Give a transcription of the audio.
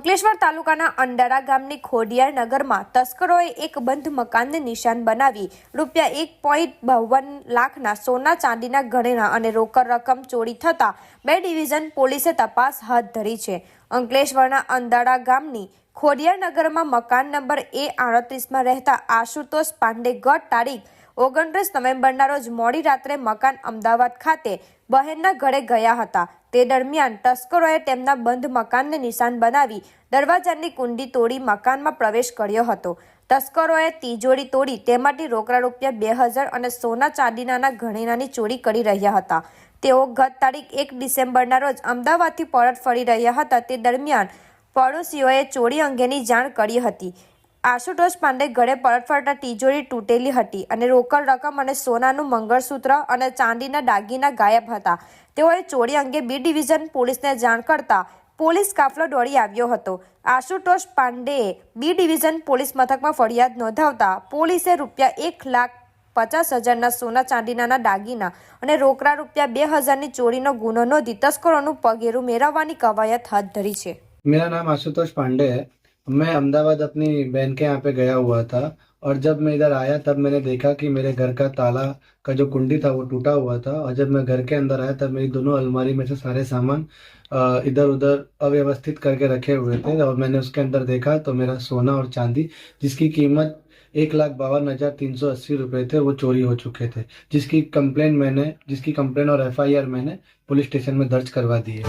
અંકલેશ્વર તાલુકાના અંડારા ગામની ખોડિયાર નગરમાં તસ્કરોએ એક બંધ મકાનને નિશાન બનાવી ₹1.52 લાખના સોના ચાંદીના ગહેના અને રોકડ રકમ ચોરી થતા 2 ડિવિઝન પોલીસે તપાસ હાથ ધરી છે। અંકલેશ્વરના અંડારા ગામની ખોડિયાર નગરમાં મકાન નંબર A38માં રહેતા આશુતોષ પાંડે ગત તારીખ 29 નવેમ્બરના રોજ મોડી રાત્રે મકાન અમદાવાદ ખાતે બહેનના ઘરે ગયા હતા। તે દરમિયાન તસ્કરોએ તેમના બંધ મકાનને નિશાન બનાવી દરવાજાની કુંડી તોડી મકાનમાં પ્રવેશ કર્યો હતો। તસ્કરોએ તિજોરી તોડી તેમાંથી રોકડા ₹2000 અને સોના ચાંદીના ગહેનાની ચોરી કરી રહ્યા હતા। તેઓ ગત તારીખ 1 ડિસેમ્બરના રોજ અમદાવાદથી પરત ફરી રહ્યા હતા। તે દરમિયાન પડોશીઓએ ચોરી અંગેની જાણ કરી હતી। આશુતોષ પાંડે ઘરે પરત ફરતા તિજોરી તૂટેલી હતી અને રોકડ રકમ અને સોનાનું મંગળસૂત્ર અને ચાંદીના દાગીના ગાયબ હતા। તેઓએ ચોરી અંગે બી ડિવિઝન પોલીસને જાણ કરતા પોલીસ કાફલો દોડી આવ્યો હતો। આશુતોષ પાંડેએ બી ડિવિઝન પોલીસ મથકમાં ફરિયાદ નોંધાવતા પોલીસે ₹1,50,000ના સોના ચાંદીના દાગીના અને રોકડા ₹2000ની ચોરીનો ગુનો નોંધી તસ્કરોનું પગેરું મેળવવાની કવાયત હાથ ધરી છે। मेरा नाम आशुतोष पांडे है। मैं अहमदाबाद अपनी बहन के यहाँ पे गया हुआ था और जब मैं इधर आया तब मैंने देखा कि मेरे घर का ताला का जो कुंडी था वो टूटा हुआ था और जब मैं घर के अंदर आया तब मेरी दोनों अलमारी में से सारे सामान इधर उधर अव्यवस्थित करके रखे हुए थे और मैंने उसके अंदर देखा तो मेरा सोना और चांदी जिसकी कीमत ₹1,52,380 थे वो चोरी हो चुके थे, जिसकी कंप्लेन और FIR मैंने पुलिस स्टेशन में दर्ज करवा दी है।